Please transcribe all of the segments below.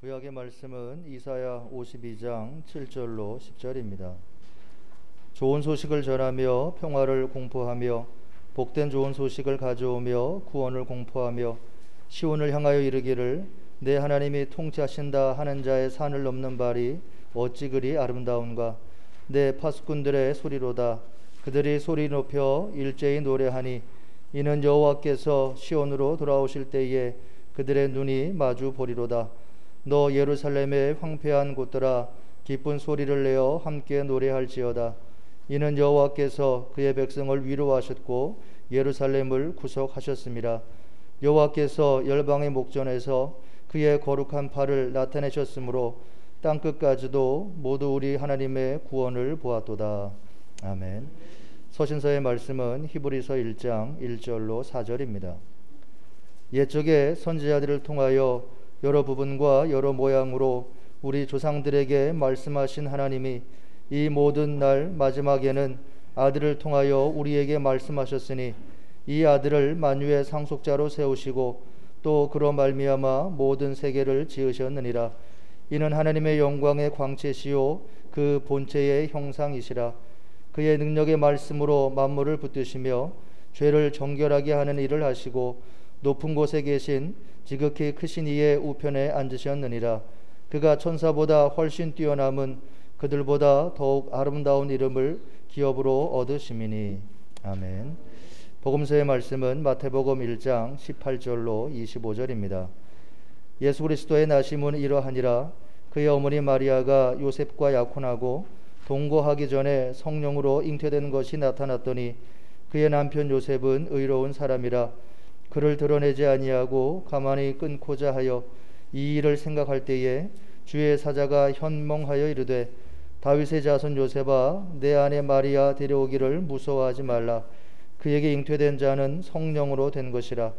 구약의 말씀은 이사야 52장 7절로 10절입니다. 좋은 소식을 전하며 평화를 공포하며 복된 좋은 소식을 가져오며 구원을 공포하며 시온을 향하여 이르기를 내 하나님이 통치하신다 하는 자의 산을 넘는 발이 어찌 그리 아름다운가. 내 파수꾼들의 소리로다. 그들이 소리 높여 일제히 노래하니 이는 여호와께서 시온으로 돌아오실 때에 그들의 눈이 마주 보리로다. 너 예루살렘의 황폐한 곳들아 기쁜 소리를 내어 함께 노래할지어다. 이는 여호와께서 그의 백성을 위로하셨고 예루살렘을 구속하셨습니다. 여호와께서 열방의 목전에서 그의 거룩한 팔을 나타내셨으므로 땅끝까지도 모두 우리 하나님의 구원을 보았도다. 아멘. 서신서의 말씀은 히브리서 1장 1절로 4절입니다. 옛적에 선지자들을 통하여 여러 부분과 여러 모양으로 우리 조상들에게 말씀하신 하나님이 이 모든 날 마지막에는 아들을 통하여 우리에게 말씀하셨으니 이 아들을 만유의 상속자로 세우시고 또 그로 말미암아 모든 세계를 지으셨느니라. 이는 하나님의 영광의 광채시요 그 본체의 형상이시라. 그의 능력의 말씀으로 만물을 붙드시며 죄를 정결하게 하는 일을 하시고 높은 곳에 계신 지극히 크신 이의 우편에 앉으셨느니라. 그가 천사보다 훨씬 뛰어남은 그들보다 더욱 아름다운 이름을 기업으로 얻으심이니. 아멘. 복음서의 말씀은 마태복음 1장 18절로 25절입니다. 예수 그리스도의 나심은 이러하니라. 그의 어머니 마리아가 요셉과 약혼하고 동거하기 전에 성령으로 잉태된 것이 나타났더니 그의 남편 요셉은 의로운 사람이라. 그를 드러내지 아니하고 가만히 끊고자 하여 이 일을 생각할 때에 주의 사자가 현몽하여 이르되 다윗의 자손 요셉아 내 아내 마리아 데려오기를 무서워하지 말라. 그에게 잉태된 자는 성령으로 된 것이라.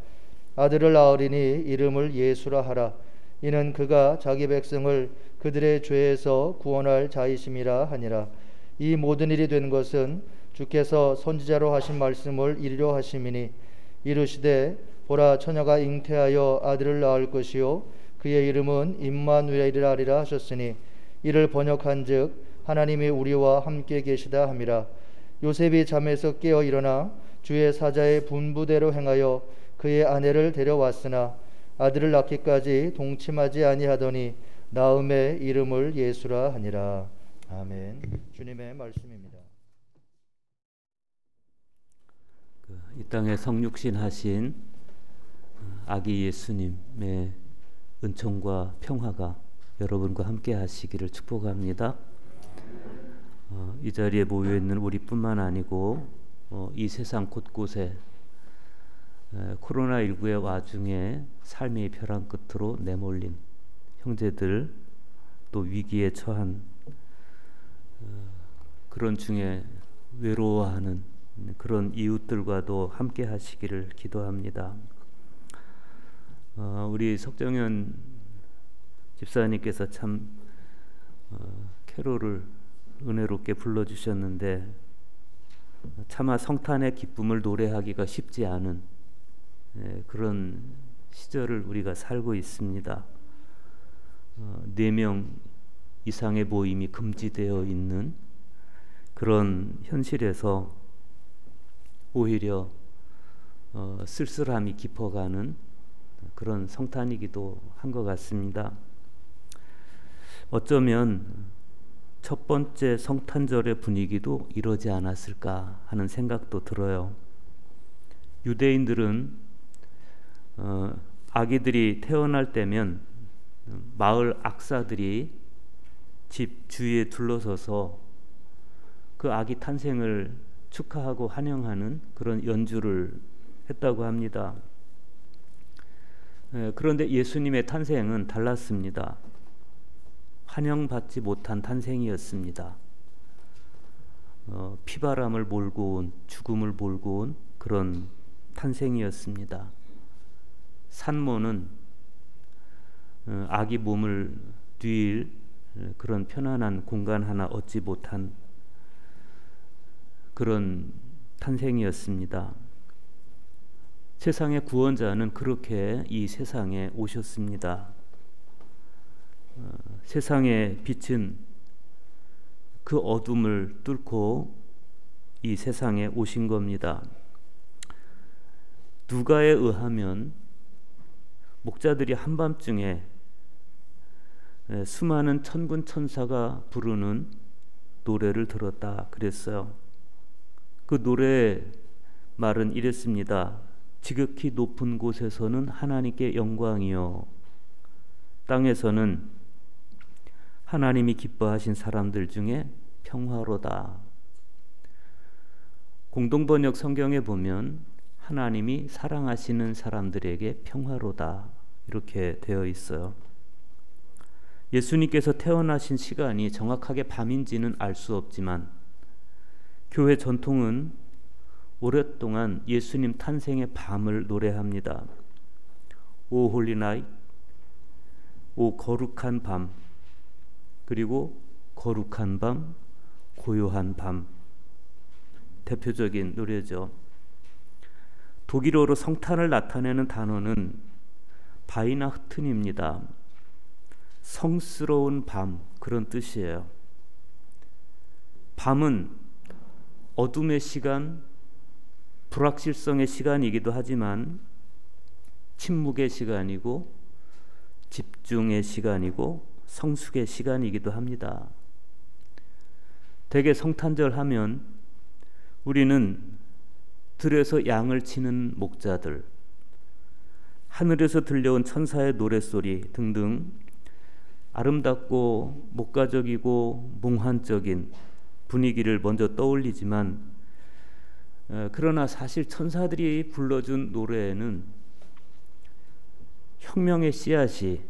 아들을 낳으리니 이름을 예수라 하라. 이는 그가 자기 백성을 그들의 죄에서 구원할 자이심이라 하니라. 이 모든 일이 된 것은 주께서 선지자로 하신 말씀을 이루려 하심이니 이르시되 보라 처녀가 잉태하여 아들을 낳을 것이요 그의 이름은 임마누엘이라 하리라 하셨으니 이를 번역한즉 하나님이 우리와 함께 계시다 함이라. 요셉이 잠에서 깨어 일어나 주의 사자의 분부대로 행하여 그의 아내를 데려왔으나 아들을 낳기까지 동침하지 아니하더니 낳음의 이름을 예수라 하니라. 아멘. 주님의 말씀입니다. 이 땅에 성육신 하신 아기 예수님의 은총과 평화가 여러분과 함께 하시기를 축복합니다. 이 자리에 모여 있는 우리뿐만 아니고 이 세상 곳곳에 코로나19의 와중에 삶의 벼랑 끝으로 내몰린 형제들, 또 위기에 처한 그런 중에 외로워하는 그런 이웃들과도 함께 하시기를 기도합니다. 우리 석정현 집사님께서 참 캐롤을 은혜롭게 불러주셨는데 차마 성탄의 기쁨을 노래하기가 쉽지 않은 그런 시절을 우리가 살고 있습니다. 4명 이상의 모임이 금지되어 있는 그런 현실에서 오히려 쓸쓸함이 깊어가는 그런 성탄이기도 한 것 같습니다. 어쩌면 첫 번째 성탄절의 분위기도 이러지 않았을까 하는 생각도 들어요. 유대인들은 아기들이 태어날 때면 마을 악사들이 집 주위에 둘러서서 그 아기 탄생을 축하하고 환영하는 그런 연주를 했다고 합니다. 그런데 예수님의 탄생은 달랐습니다. 환영받지 못한 탄생이었습니다. 피바람을 몰고 온, 죽음을 몰고 온 그런 탄생이었습니다. 산모는 아기 몸을 뉘일 그런 편안한 공간 하나 얻지 못한 그런 탄생이었습니다. 세상의 구원자는 그렇게 이 세상에 오셨습니다. 세상의 빛은 그 어둠을 뚫고 이 세상에 오신 겁니다. 누가에 의하면 목자들이 한밤중에 수많은 천군 천사가 부르는 노래를 들었다 그랬어요. 그 노래의 말은 이랬습니다. 지극히 높은 곳에서는 하나님께 영광이요, 땅에서는 하나님이 기뻐하신 사람들 중에 평화로다. 공동번역 성경에 보면 하나님이 사랑하시는 사람들에게 평화로다 이렇게 되어 있어요. 예수님께서 태어나신 시간이 정확하게 밤인지는 알 수 없지만 교회 전통은 오랫동안 예수님 탄생의 밤을 노래합니다. 오 홀리 나잇, 오 거룩한 밤, 그리고 거룩한 밤, 고요한 밤, 대표적인 노래죠. 독일어로 성탄을 나타내는 단어는 바이나흐튼입니다. 성스러운 밤, 그런 뜻이에요. 밤은 어둠의 시간, 불확실성의 시간이기도 하지만 침묵의 시간이고 집중의 시간이고 성숙의 시간이기도 합니다. 대개 성탄절 하면 우리는 들에서 양을 치는 목자들, 하늘에서 들려온 천사의 노랫소리 등등 아름답고 목가적이고 몽환적인 분위기를 먼저 떠올리지만 그러나 사실 천사들이 불러준 노래에는 혁명의 씨앗이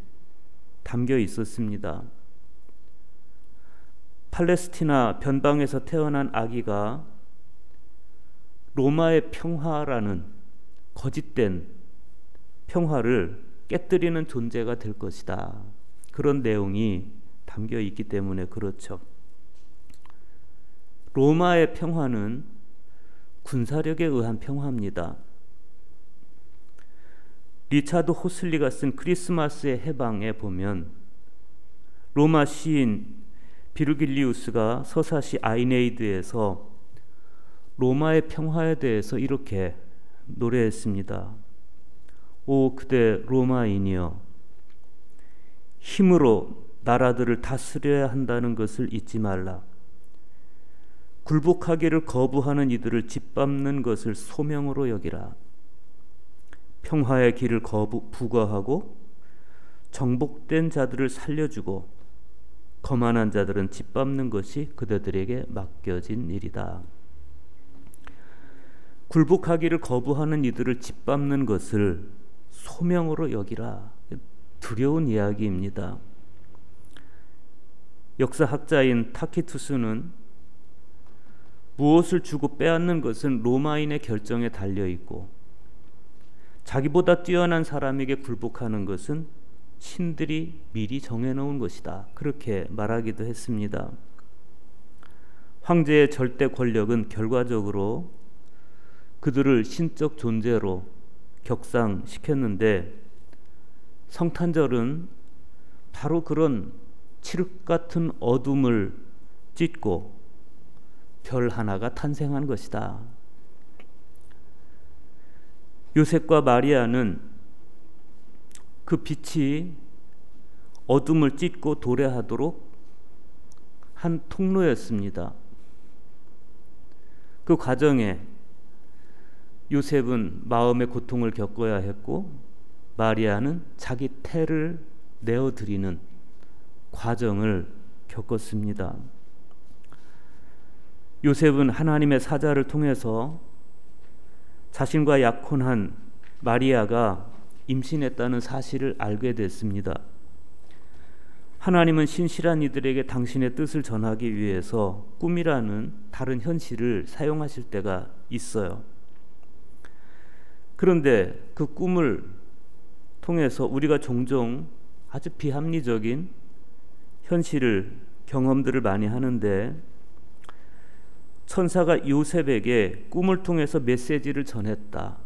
담겨 있었습니다. 팔레스티나 변방에서 태어난 아기가 로마의 평화라는 거짓된 평화를 깨뜨리는 존재가 될 것이다. 그런 내용이 담겨 있기 때문에 그렇죠. 로마의 평화는 군사력에 의한 평화입니다. 리차드 호슬리가 쓴 크리스마스의 해방에 보면 로마 시인 비르길리우스가 서사시 아이네이드에서 로마의 평화에 대해서 이렇게 노래했습니다. 오 그대 로마인이여, 힘으로 나라들을 다스려야 한다는 것을 잊지 말라. 굴복하기를 거부하는 이들을 짓밟는 것을 소명으로 여기라. 평화의 길을 부거하고 정복된 자들을 살려주고 거만한 자들은 짓밟는 것이 그대들에게 맡겨진 일이다. 굴복하기를 거부하는 이들을 짓밟는 것을 소명으로 여기라. 두려운 이야기입니다. 역사학자인 타키투스는 무엇을 주고 빼앗는 것은 로마인의 결정에 달려 있고 자기보다 뛰어난 사람에게 굴복하는 것은 신들이 미리 정해놓은 것이다. 그렇게 말하기도 했습니다. 황제의 절대 권력은 결과적으로 그들을 신적 존재로 격상시켰는데 성탄절은 바로 그런 칠흑 같은 어둠을 찢고 별 하나가 탄생한 것이다. 요셉과 마리아는 그 빛이 어둠을 찢고 도래하도록 한 통로였습니다. 그 과정에 요셉은 마음의 고통을 겪어야 했고 마리아는 자기 태를 내어드리는 과정을 겪었습니다. 요셉은 하나님의 사자를 통해서 자신과 약혼한 마리아가 임신했다는 사실을 알게 됐습니다. 하나님은 신실한 이들에게 당신의 뜻을 전하기 위해서 꿈이라는 다른 현실을 사용하실 때가 있어요. 그런데 그 꿈을 통해서 우리가 종종 아주 비합리적인 경험들을 많이 하는데 천사가 요셉에게 꿈을 통해서 메시지를 전했다.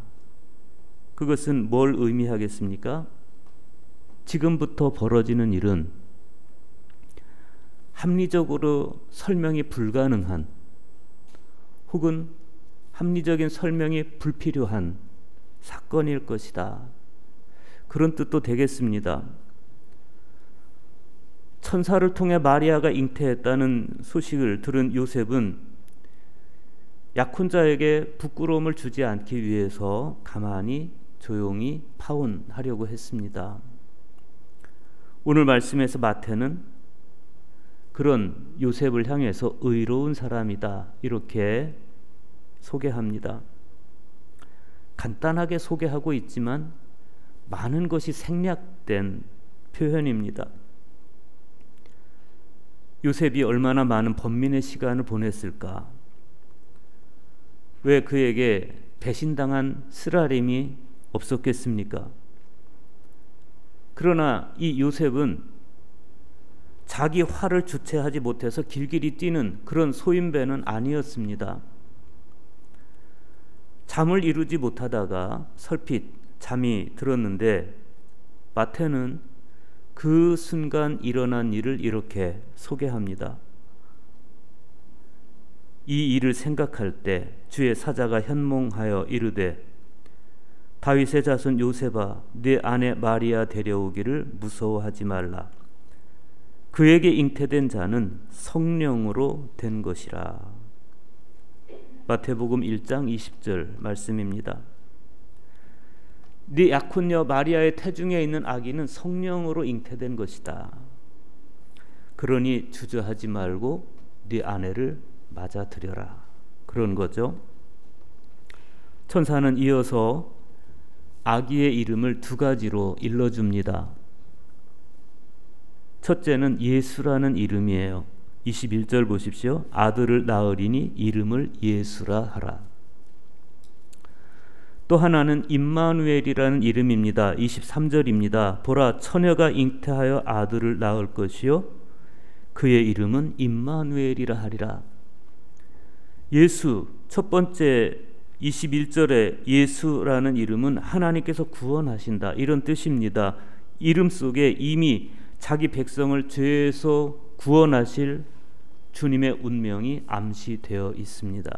그것은 뭘 의미하겠습니까? 지금부터 벌어지는 일은 합리적으로 설명이 불가능한 혹은 합리적인 설명이 불필요한 사건일 것이다. 그런 뜻도 되겠습니다. 천사를 통해 마리아가 잉태했다는 소식을 들은 요셉은 약혼자에게 부끄러움을 주지 않기 위해서 가만히 조용히 파혼하려고 했습니다. 오늘 말씀에서 마태는 그런 요셉을 향해서 의로운 사람이다 이렇게 소개합니다. 간단하게 소개하고 있지만 많은 것이 생략된 표현입니다. 요셉이 얼마나 많은 번민의 시간을 보냈을까? 왜 그에게 배신당한 쓰라림이 없었겠습니까? 그러나 이 요셉은 자기 화를 주체하지 못해서 길길이 뛰는 그런 소인배는 아니었습니다. 잠을 이루지 못하다가 설핏 잠이 들었는데 마태는 그 순간 일어난 일을 이렇게 소개합니다. 이 일을 생각할 때 주의 사자가 현몽하여 이르되 다윗의 자손 요셉아 네 아내 마리아 데려오기를 무서워하지 말라. 그에게 잉태된 자는 성령으로 된 것이라. 마태복음 1장 20절 말씀입니다. 네 약혼녀 마리아의 태중에 있는 아기는 성령으로 잉태된 것이다. 그러니 주저하지 말고 네 아내를 맞아들여라. 그런 거죠. 천사는 이어서 아기의 이름을 두 가지로 일러줍니다. 첫째는 예수라는 이름이에요. 21절 보십시오. 아들을 낳으리니 이름을 예수라 하라. 또 하나는 임마누엘이라는 이름입니다. 23절입니다. 보라 처녀가 잉태하여 아들을 낳을 것이요 그의 이름은 임마누엘이라 하리라. 예수 첫 번째 21절에 예수라는 이름은 하나님께서 구원하신다 이런 뜻입니다. 이름 속에 이미 자기 백성을 죄에서 구원하실 주님의 운명이 암시되어 있습니다.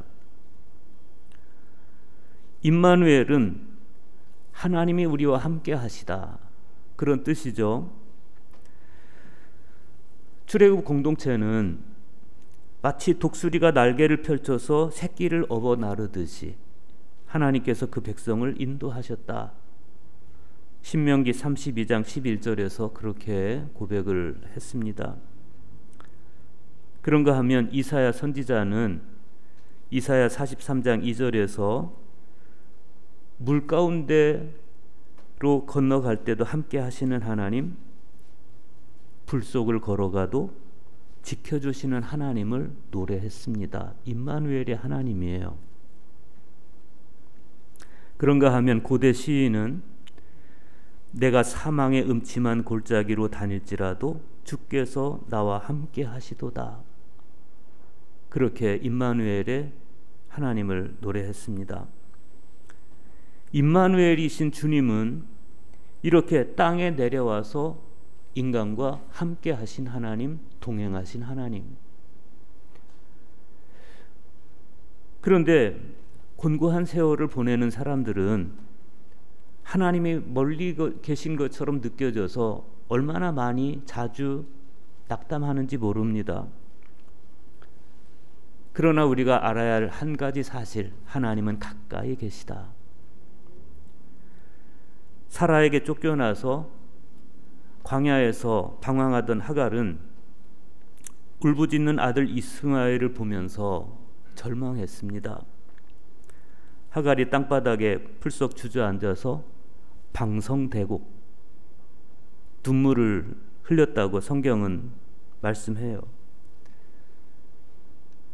임마누엘은 하나님이 우리와 함께 하시다 그런 뜻이죠. 출애굽 공동체는 마치 독수리가 날개를 펼쳐서 새끼를 업어 나르듯이 하나님께서 그 백성을 인도하셨다. 신명기 32장 11절에서 그렇게 고백을 했습니다. 그런가 하면 이사야 선지자는 이사야 43장 2절에서 물 가운데로 건너갈 때도 함께 하시는 하나님, 불 속을 걸어가도 지켜주시는 하나님을 노래했습니다. 임마누엘의 하나님이에요. 그런가 하면 고대 시인은 내가 사망의 음침한 골짜기로 다닐지라도 주께서 나와 함께 하시도다. 그렇게 임마누엘의 하나님을 노래했습니다. 임마누엘이신 주님은 이렇게 땅에 내려와서 인간과 함께 하신 하나님, 동행하신 하나님. 그런데 곤고한 세월을 보내는 사람들은 하나님이 멀리 계신 것처럼 느껴져서 얼마나 많이 자주 낙담하는지 모릅니다. 그러나 우리가 알아야 할 한 가지 사실, 하나님은 가까이 계시다. 사라에게 쫓겨나서 광야에서 방황하던 하갈은 울부짖는 아들 이스마엘을 보면서 절망했습니다. 하갈이 땅바닥에 풀썩 주저앉아서 방성대곡 눈물을 흘렸다고 성경은 말씀해요.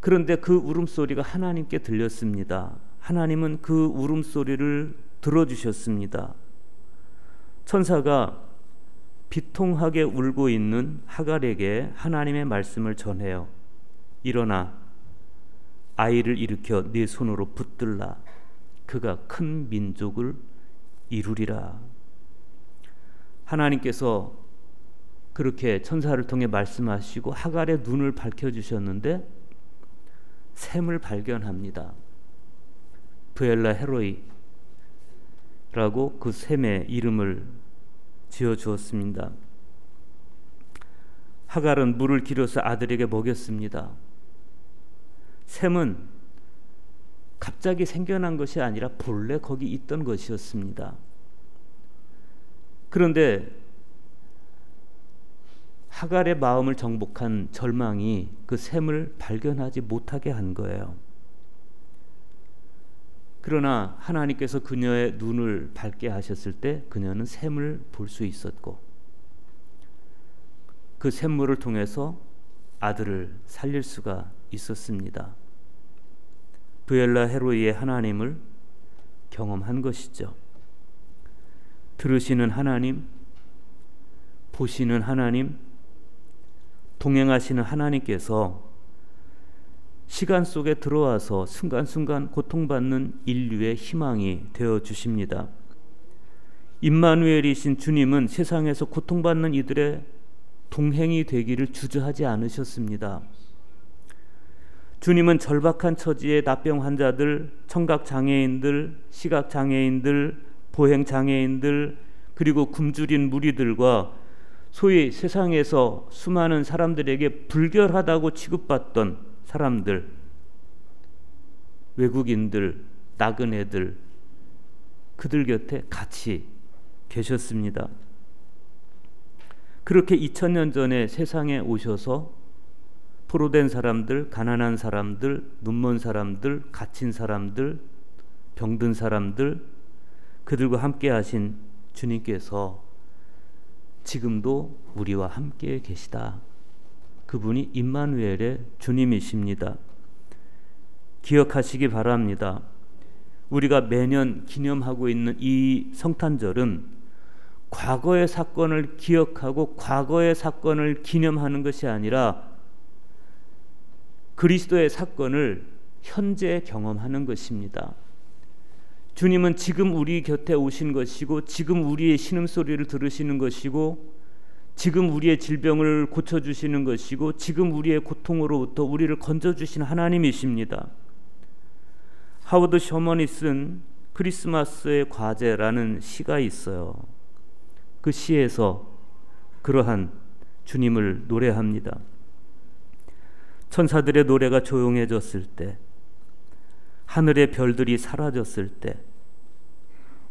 그런데 그 울음소리가 하나님께 들렸습니다. 하나님은 그 울음소리를 들어주셨습니다. 천사가 비통하게 울고 있는 하갈에게 하나님의 말씀을 전해요. 일어나 아이를 일으켜 네 손으로 붙들라. 그가 큰 민족을 이루리라. 하나님께서 그렇게 천사를 통해 말씀하시고 하갈의 눈을 밝혀주셨는데 샘을 발견합니다. 브엘라 헤로이라고 그 샘의 이름을 지어주었습니다. 하갈은 물을 길어서 아들에게 먹였습니다. 샘은 갑자기 생겨난 것이 아니라 본래 거기 있던 것이었습니다. 그런데 하갈의 마음을 정복한 절망이 그 샘을 발견하지 못하게 한 거예요. 그러나 하나님께서 그녀의 눈을 밝게 하셨을 때 그녀는 샘을 볼 수 있었고 그 샘물을 통해서 아들을 살릴 수가 있었습니다. 브엘라 헤로이의 하나님을 경험한 것이죠. 들으시는 하나님, 보시는 하나님, 동행하시는 하나님께서 시간 속에 들어와서 순간순간 고통받는 인류의 희망이 되어 주십니다. 임마누엘이신 주님은 세상에서 고통받는 이들의 동행이 되기를 주저하지 않으셨습니다. 주님은 절박한 처지의 납병 환자들, 청각장애인들, 시각장애인들, 보행장애인들, 그리고 굶주린 무리들과 소위 세상에서 수많은 사람들에게 불결하다고 취급받던 사람들, 외국인들, 나그네들, 그들 곁에 같이 계셨습니다. 그렇게 2000년 전에 세상에 오셔서 포로된 사람들, 가난한 사람들, 눈먼 사람들, 갇힌 사람들, 병든 사람들, 그들과 함께 하신 주님께서 지금도 우리와 함께 계시다. 그분이 임마누엘의 주님이십니다. 기억하시기 바랍니다. 우리가 매년 기념하고 있는 이 성탄절은 과거의 사건을 기억하고 과거의 사건을 기념하는 것이 아니라 그리스도의 사건을 현재 경험하는 것입니다. 주님은 지금 우리 곁에 오신 것이고 지금 우리의 신음소리를 들으시는 것이고 지금 우리의 질병을 고쳐주시는 것이고 지금 우리의 고통으로부터 우리를 건져주시는 하나님이십니다. 하워드 셔먼이 쓴 크리스마스의 과제라는 시가 있어요. 그 시에서 그러한 주님을 노래합니다. 천사들의 노래가 조용해졌을 때, 하늘의 별들이 사라졌을 때,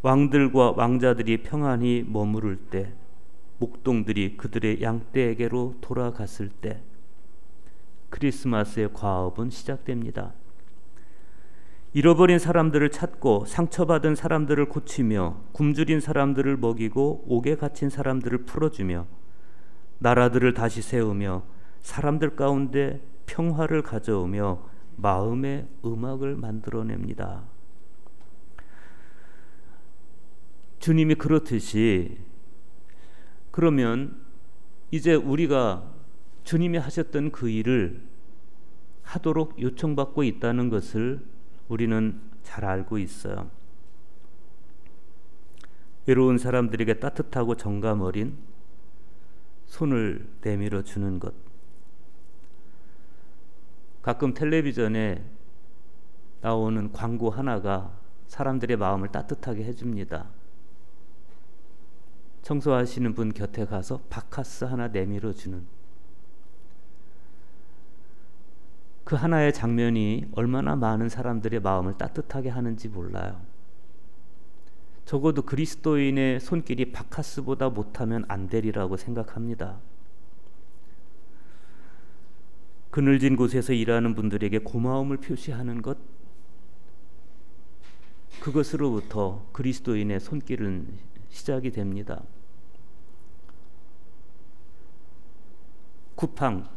왕들과 왕자들이 평안히 머무를 때, 목동들이 그들의 양떼에게로 돌아갔을 때 크리스마스의 과업은 시작됩니다. 잃어버린 사람들을 찾고 상처받은 사람들을 고치며 굶주린 사람들을 먹이고 옥에 갇힌 사람들을 풀어주며 나라들을 다시 세우며 사람들 가운데 평화를 가져오며 마음의 음악을 만들어냅니다. 주님이 그렇듯이 그러면 이제 우리가 주님이 하셨던 그 일을 하도록 요청받고 있다는 것을 우리는 잘 알고 있어요. 외로운 사람들에게 따뜻하고 정감 어린 손을 내밀어 주는 것. 가끔 텔레비전에 나오는 광고 하나가 사람들의 마음을 따뜻하게 해줍니다. 청소하시는 분 곁에 가서 바카스 하나 내밀어 주는 그 하나의 장면이 얼마나 많은 사람들의 마음을 따뜻하게 하는지 몰라요. 적어도 그리스도인의 손길이 바카스보다 못하면 안 되리라고 생각합니다. 그늘진 곳에서 일하는 분들에게 고마움을 표시하는 것, 그것으로부터 그리스도인의 손길은 시작이 됩니다. 쿠팡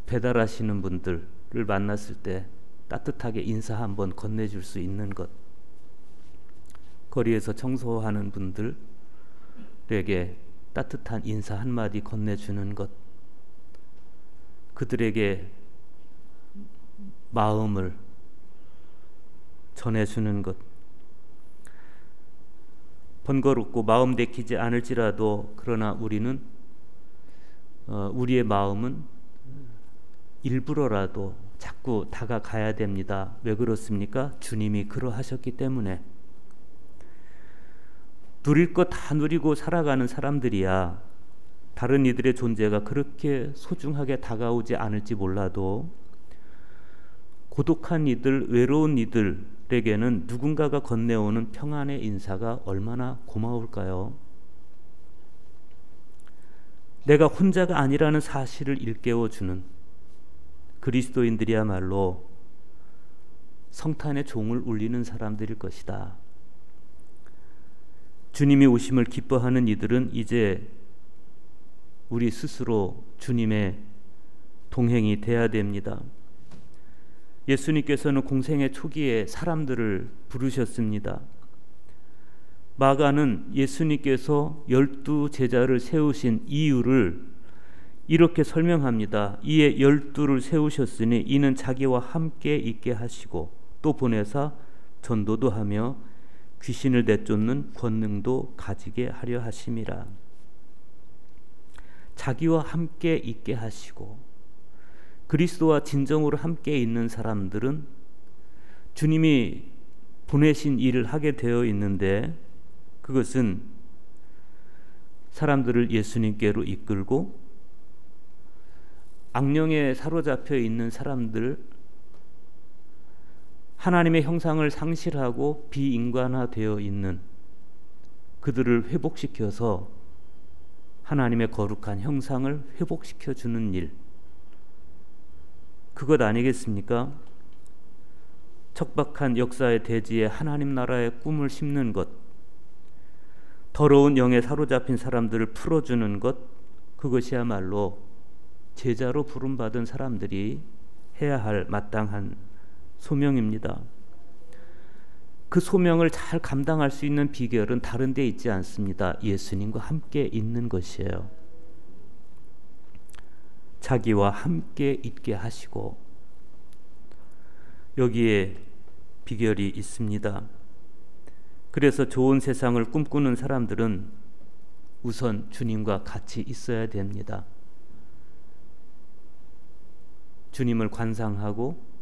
배달하시는 분들을 만났을 때 따뜻하게 인사 한번 건네줄 수 있는 것, 거리에서 청소하는 분들에게 따뜻한 인사 한마디 건네주는 것, 그들에게 마음을 전해주는 것, 번거롭고 마음 내키지 않을지라도 그러나 우리는 우리의 마음은 일부러라도 자꾸 다가가야 됩니다. 왜 그렇습니까? 주님이 그러하셨기 때문에. 누릴 것 다 누리고 살아가는 사람들이야 다른 이들의 존재가 그렇게 소중하게 다가오지 않을지 몰라도 고독한 이들, 외로운 이들에게는 누군가가 건네오는 평안의 인사가 얼마나 고마울까요? 내가 혼자가 아니라는 사실을 일깨워주는 그리스도인들이야말로 성탄의 종을 울리는 사람들일 것이다. 주님이 오심을 기뻐하는 이들은 이제 우리 스스로 주님의 동행이 돼야 됩니다. 예수님께서는 공생의 초기에 사람들을 부르셨습니다. 마가는 예수님께서 12 제자를 세우신 이유를 이렇게 설명합니다. 이에 12를 세우셨으니 이는 자기와 함께 있게 하시고 또 보내사 전도도 하며 귀신을 내쫓는 권능도 가지게 하려 하심이라. 자기와 함께 있게 하시고, 그리스도와 진정으로 함께 있는 사람들은 주님이 보내신 일을 하게 되어 있는데, 그것은 사람들을 예수님께로 이끌고 악령에 사로잡혀 있는 사람들, 하나님의 형상을 상실하고 비인간화되어 있는 그들을 회복시켜서 하나님의 거룩한 형상을 회복시켜 주는 일, 그것 아니겠습니까? 척박한 역사의 대지에 하나님 나라의 꿈을 심는 것, 더러운 영에 사로잡힌 사람들을 풀어주는 것, 그것이야말로 제자로 부름받은 사람들이 해야 할 마땅한 소명입니다. 그 소명을 잘 감당할 수 있는 비결은 다른 데 있지 않습니다. 예수님과 함께 있는 것이에요. 자기와 함께 있게 하시고, 여기에 비결이 있습니다. 그래서 좋은 세상을 꿈꾸는 사람들은 우선 주님과 같이 있어야 됩니다. 주님을 관상하고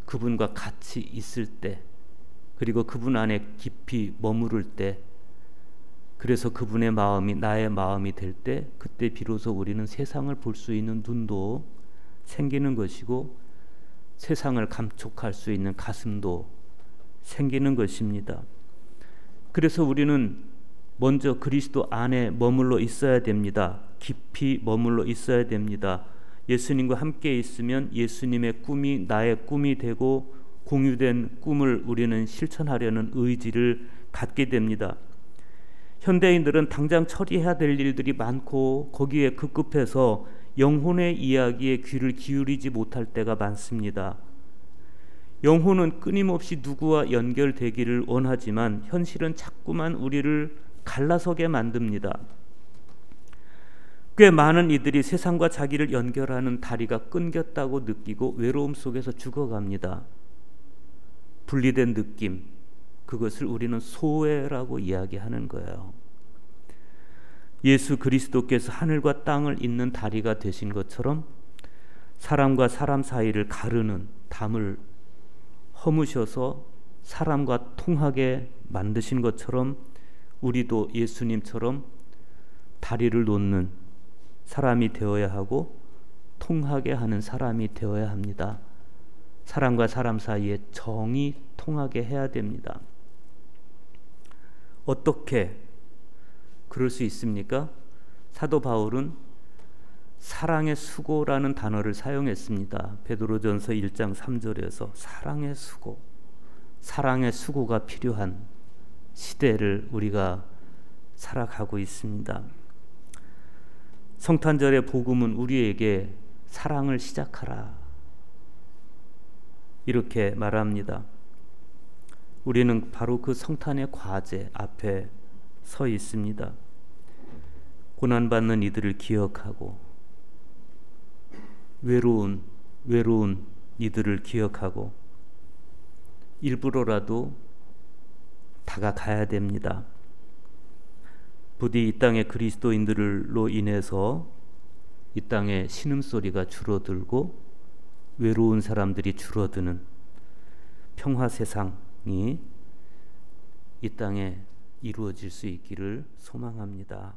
그분과 같이 있을 때, 그리고 그분 안에 깊이 머무를 때, 그래서 그분의 마음이 나의 마음이 될 때, 그때 비로소 우리는 세상을 볼 수 있는 눈도 생기는 것이고 세상을 감촉할 수 있는 가슴도 생기는 것입니다. 그래서 우리는 먼저 그리스도 안에 머물러 있어야 됩니다. 깊이 머물러 있어야 됩니다. 예수님과 함께 있으면 예수님의 꿈이 나의 꿈이 되고 공유된 꿈을 우리는 실천하려는 의지를 갖게 됩니다. 현대인들은 당장 처리해야 될 일들이 많고 거기에 급급해서 영혼의 이야기에 귀를 기울이지 못할 때가 많습니다. 영혼은 끊임없이 누구와 연결되기를 원하지만 현실은 자꾸만 우리를 갈라서게 만듭니다. 꽤 많은 이들이 세상과 자기를 연결하는 다리가 끊겼다고 느끼고 외로움 속에서 죽어갑니다. 분리된 느낌, 그것을 우리는 소외라고 이야기하는 거예요. 예수 그리스도께서 하늘과 땅을 잇는 다리가 되신 것처럼 사람과 사람 사이를 가르는 담을 허무셔서 사람과 통하게 만드신 것처럼 우리도 예수님처럼 다리를 놓는 사람이 되어야 하고 통하게 하는 사람이 되어야 합니다. 사람과 사람 사이에 정이 통하게 해야 됩니다. 어떻게 그럴 수 있습니까? 사도 바울은 사랑의 수고라는 단어를 사용했습니다. 베드로전서 1장 3절에서 사랑의 수고가 필요한 시대를 우리가 살아가고 있습니다. 성탄절의 복음은 우리에게 사랑을 시작하라, 이렇게 말합니다. 우리는 바로 그 성탄의 과제 앞에 서 있습니다. 고난받는 이들을 기억하고 외로운 이들을 기억하고 일부러라도 다가가야 됩니다. 부디 이 땅의 그리스도인들로 인해서 이 땅의 신음소리가 줄어들고 외로운 사람들이 줄어드는 평화 세상이 이 땅에 이루어질 수 있기를 소망합니다.